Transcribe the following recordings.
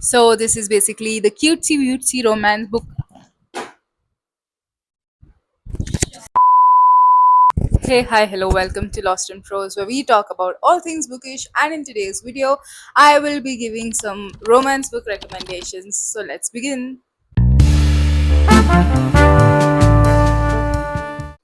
So this is basically the cutesy cutesy romance book. Hey, hi, hello, welcome to Lost in Prose, where we talk about all things bookish. And in today's video, I will be giving some romance book recommendations. So let's begin.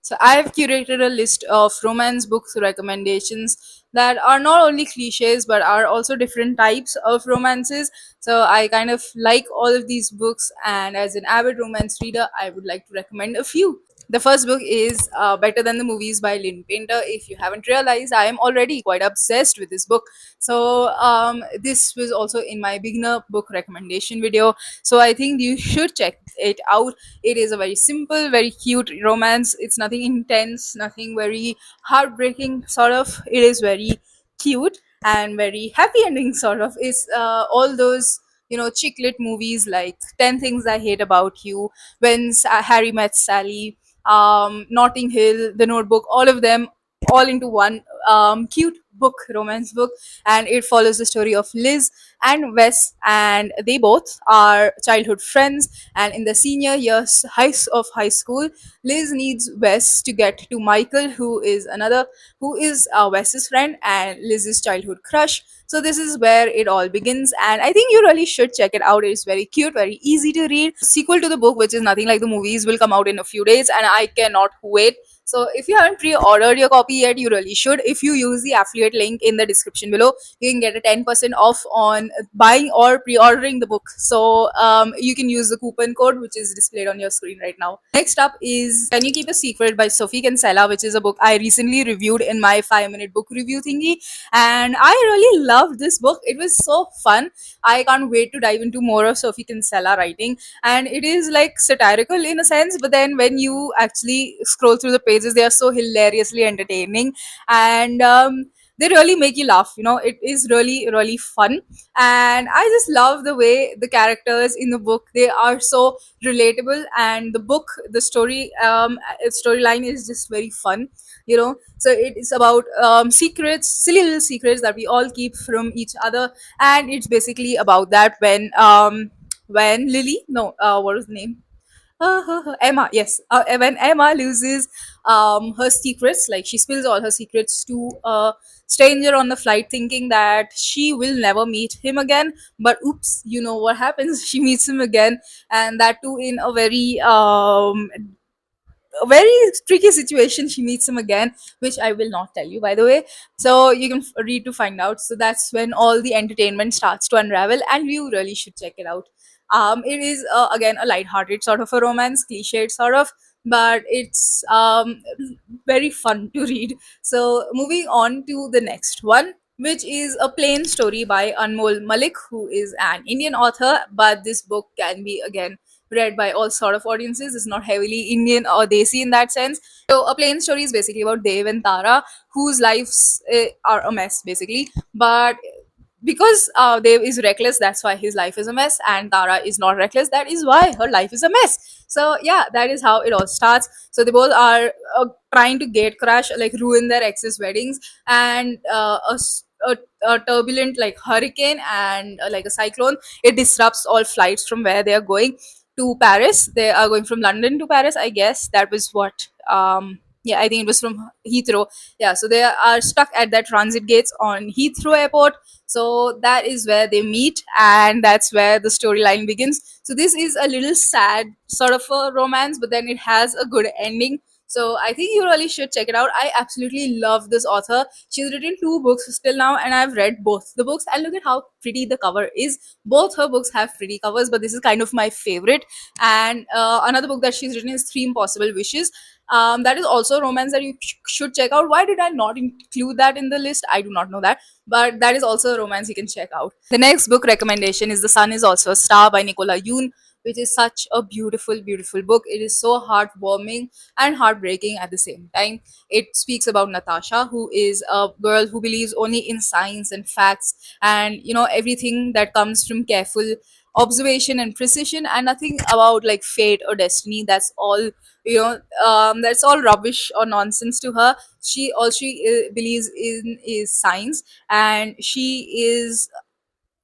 So I have curated a list of romance books recommendations that are not only cliches but are also different types of romances. So I kind of like all of these books, and as an avid romance reader, I would like to recommend a few. The first book is Better Than the Movies by Lynn Painter. If you haven't realized, I am already quite obsessed with this book. So this was also in my beginner book recommendation video. So I think you should check it out. It is a very simple, very cute romance. It's nothing intense, nothing very heartbreaking, sort of. It is very cute and very happy ending, sort of. It's all those chick lit movies like 10 Things I Hate About You, When Harry Met Sally, Notting Hill, The Notebook, all of them all into one cute book, romance book. And it follows the story of Liz and Wes, and they both are childhood friends. And in the senior years of high school, Liz needs Wes to get to Michael, who is Wes's friend and Liz's childhood crush. So this is where it all begins, and I think you really should check it out. It's very cute, very easy to read. Sequel to the book, which is nothing like the movies, will come out in a few days, and I cannot wait. So if you haven't pre-ordered your copy yet, you really should. If you use the affiliate link in the description below, you can get a 10% off on buying or pre-ordering the book. So you can use the coupon code which is displayed on your screen right now. Next up is Can You Keep a Secret by Sophie Kinsella, which is a book I recently reviewed in my 5-minute book review thingy, and I really loved this book. It was so fun. I can't wait to dive into more of Sophie Kinsella writing, and it is like satirical in a sense, but then when you actually scroll through the pages, they are so hilariously entertaining, and they really make you laugh. It is really really fun, and I just love the way the characters in the book, they are so relatable, and the storyline is just very fun. So it is about secrets, silly little secrets that we all keep from each other, and it's basically about that when Lily, no, what was the name? Emma, yes. When Emma loses her secrets, like she spills all her secrets to a stranger on the flight, thinking that she will never meet him again. But oops, you know what happens? She meets him again, and that too in a very tricky situation. She meets him again, which I will not tell you, by the way. So you can read to find out. So that's when all the entertainment starts to unravel, and you really should check it out. It is again a light-hearted sort of a romance, cliched sort of, but it's very fun to read. So moving on to the next one, which is A Plain Story by Anmol Malik, who is an Indian author, but this book can be again read by all sort of audiences. It's not heavily Indian or Desi in that sense. So A Plain Story is basically about Dev and Tara, whose lives are a mess basically. But because Dev is reckless, that's why his life is a mess, and Tara is not reckless, that is why her life is a mess. So yeah, that is how it all starts. So they both are trying to gate crash, like ruin their exes' weddings, and a turbulent like hurricane and like a cyclone, it disrupts all flights from where they are going to Paris. They are going from London to Paris, I guess. That was what. Yeah, I think it was from Heathrow. Yeah, so they are stuck at that transit gates on Heathrow Airport. So that is where they meet, and that's where the storyline begins. So this is a little sad sort of a romance, but then it has a good ending. So I think you really should check it out. I absolutely love this author. She's written 2 books still now, and I've read both the books. And look at how pretty the cover is. Both her books have pretty covers, but this is kind of my favorite. And another book that she's written is Three Impossible Wishes. That is also a romance that you should check out. Why did I not include that in the list? I do not know that, but that is also a romance you can check out. The next book recommendation is The Sun Is Also a Star by Nicola Yoon, which is such a beautiful, beautiful book. It is so heartwarming and heartbreaking at the same time. It speaks about Natasha, who is a girl who believes only in science and facts, and everything that comes from careful observation and precision, and nothing about like fate or destiny. That's all. That's all rubbish or nonsense to her. She believes in is science, and she is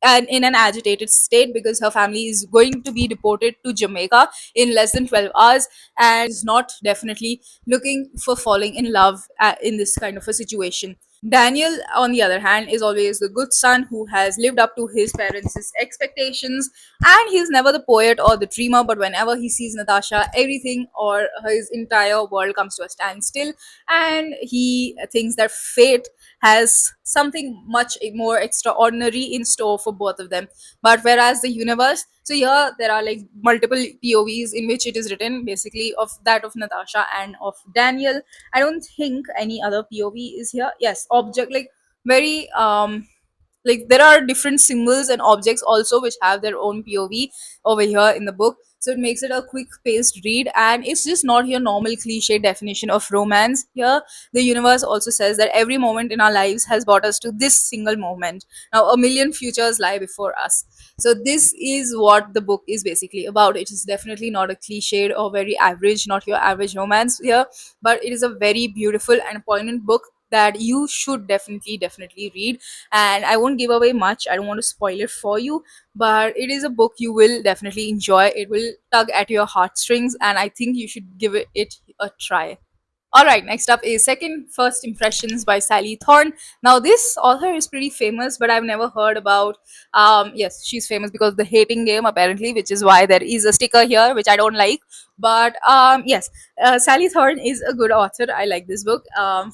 and in an agitated state because her family is going to be deported to Jamaica in less than 12 hours, and is not definitely looking for falling in love in this kind of a situation. Daniel, on the other hand, is always the good son who has lived up to his parents' expectations, and he's never the poet or the dreamer, but whenever he sees Natasha, everything or his entire world comes to a standstill, and he thinks that fate has something much more extraordinary in store for both of them. But whereas the universe, so here there are like multiple POVs in which it is written, basically of that of Natasha and of Daniel. I don't think any other POV is here. Yes, object, like very like there are different symbols and objects also which have their own POV over here in the book, so it makes it a quick paced read, and it's just not your normal cliche definition of romance. Here the universe also says that every moment in our lives has brought us to this single moment. Now a million futures lie before us. So this is what the book is basically about. It is definitely not a cliched or very average, not your average romance here, but it is a very beautiful and poignant book that you should definitely read. And I won't give away much, I don't want to spoil it for you, but it is a book you will definitely enjoy. It will tug at your heartstrings, and I think you should give it a try. All right, next up is Second First Impressions by Sally Thorne. Now, this author is pretty famous, but I've never heard about. Yes, she's famous because of the hating game, apparently, which is why there is a sticker here, which I don't like. But yes, Sally Thorne is a good author. I like this book.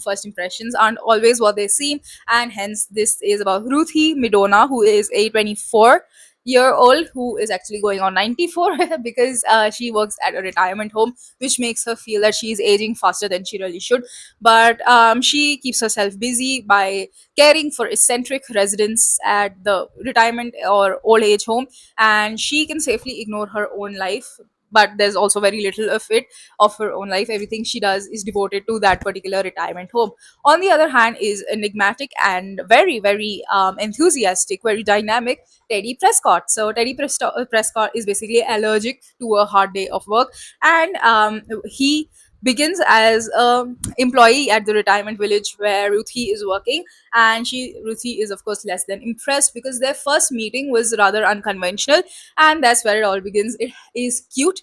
First impressions aren't always what they seem, and hence, this is about Ruthie Midona, who is a 24-year old who is actually going on 94 because she works at a retirement home, which makes her feel that she's aging faster than she really should. But she keeps herself busy by caring for eccentric residents at the retirement or old age home, and she can safely ignore her own life. But there's also very little of it, of her own life. Everything she does is devoted to that particular retirement home. On the other hand, is enigmatic and very enthusiastic, very dynamic Teddy Prescott. So Prescott is basically allergic to a hard day of work, and he begins as a employee at the retirement village where Ruthie is working, and Ruthie is of course less than impressed because their first meeting was rather unconventional, and that's where it all begins. It is cute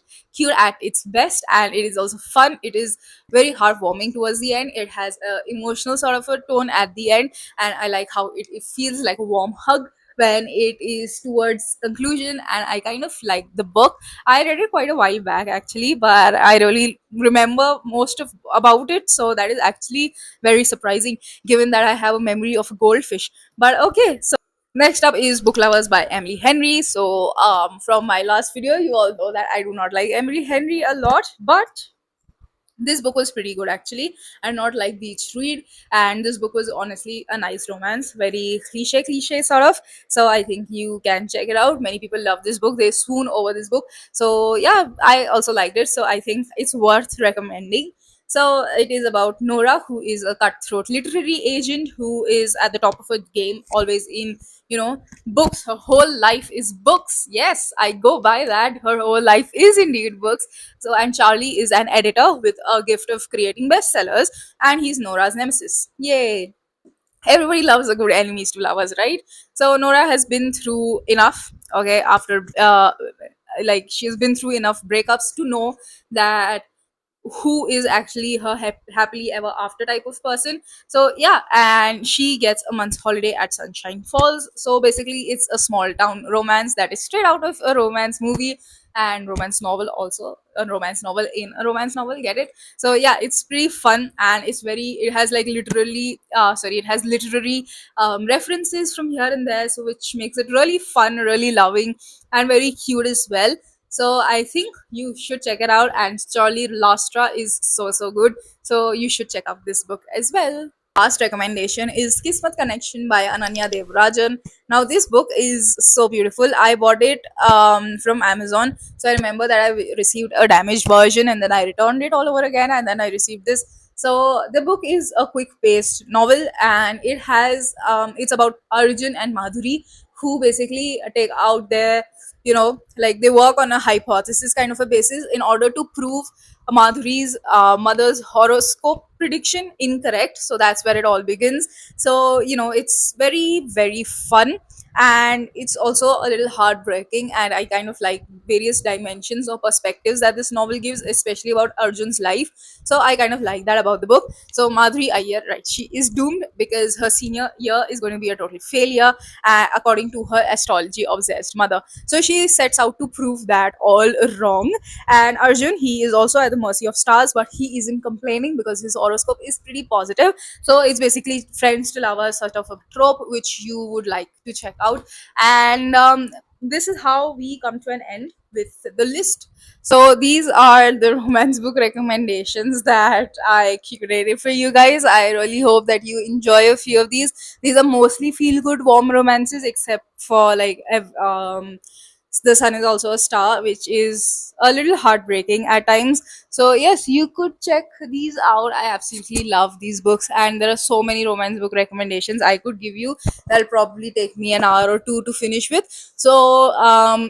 at its best, and it is also fun. It is very heartwarming towards the end. It has a emotional sort of a tone at the end, and I like how it feels like a warm hug when it is towards conclusion. And I kind of like the book. I read it quite a while back actually, but I really remember most of about it, so that is actually very surprising given that I have a memory of a goldfish. But okay, so next up is Book Lovers by Emily Henry. So from my last video, you all know that I do not like Emily Henry a lot, but this book was pretty good actually. I not like beach read, and this book was honestly a nice romance, very cliche sort of. So I think you can check it out. Many people love this book, they swoon over this book. So yeah, I also liked it, so I think it's worth recommending. So it is about Nora, who is a cutthroat literary agent who is at the top of her game, always in, books. Her whole life is books. Yes, I go by that. Her whole life is indeed books. So, and Charlie is an editor with a gift of creating bestsellers, and he's Nora's nemesis. Yay! Everybody loves a good enemies to lovers, right? So Nora has been through enough. Okay, after like she's been through enough breakups to know that who is actually her happily ever after type of person. So yeah, and she gets a month's holiday at Sunshine Falls. So basically it's a small town romance that is straight out of a romance movie and romance novel, also a romance novel in a romance novel, get it? So yeah, it's pretty fun, and it has like literally it has literary references from here and there, so which makes it really fun, really loving, and very cute as well. So I think you should check it out. And Charlie Lastra is so good. So you should check out this book as well. Last recommendation is Kismet Connection by Ananya Devarajan. Now this book is so beautiful. I bought it from Amazon. So I remember that I received a damaged version, and then I returned it all over again, and then I received this. So the book is a quick paced novel, and it's about Arjun and Madhuri, who basically take out their, like they work on a hypothesis kind of a basis in order to prove Madhuri's mother's horoscope prediction incorrect. So that's where it all begins. So it's very fun, and it's also a little heartbreaking, and I kind of like various dimensions or perspectives that this novel gives, especially about Arjun's life. So I kind of like that about the book. So Madhuri Iyer, right, she is doomed because her senior year is going to be a total failure, according to her astrology obsessed mother. So she sets out to prove that all wrong. And Arjun, he is also at the mercy of stars, but he isn't complaining because his horoscope is pretty positive. So it's basically friends to lovers sort of a trope which you would like to check out. And this is how we come to an end with the list. So these are the romance book recommendations that I curated for you guys. I really hope that you enjoy a few of these. These are mostly feel good warm romances, except for like the sun is also a star, which is a little heartbreaking at times. So yes, you could check these out. I absolutely love these books, and there are so many romance book recommendations I could give you. That'll probably take me an hour or two to finish with. So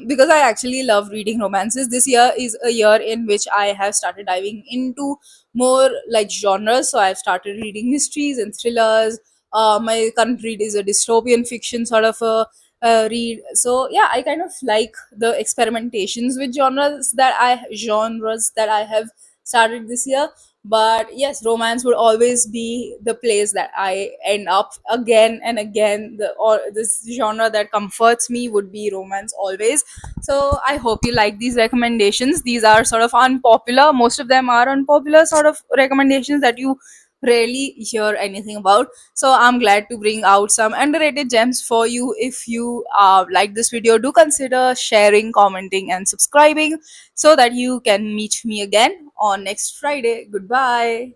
because I actually love reading romances, this year is a year in which I have started diving into more like genres. So I've started reading mysteries and thrillers. My current read is a dystopian fiction sort of a read. So yeah, I kind of like the experimentations with genres that I have started this year. But yes, romance would always be the place that I end up again and again. The or this genre that comforts me would be romance always. So I hope you like these recommendations. These are sort of unpopular. Most of them are unpopular sort of recommendations that you rarely hear anything about. So I'm glad to bring out some underrated gems for you. If you like this video, do consider sharing, commenting, and subscribing so that you can meet me again on next Friday. Goodbye.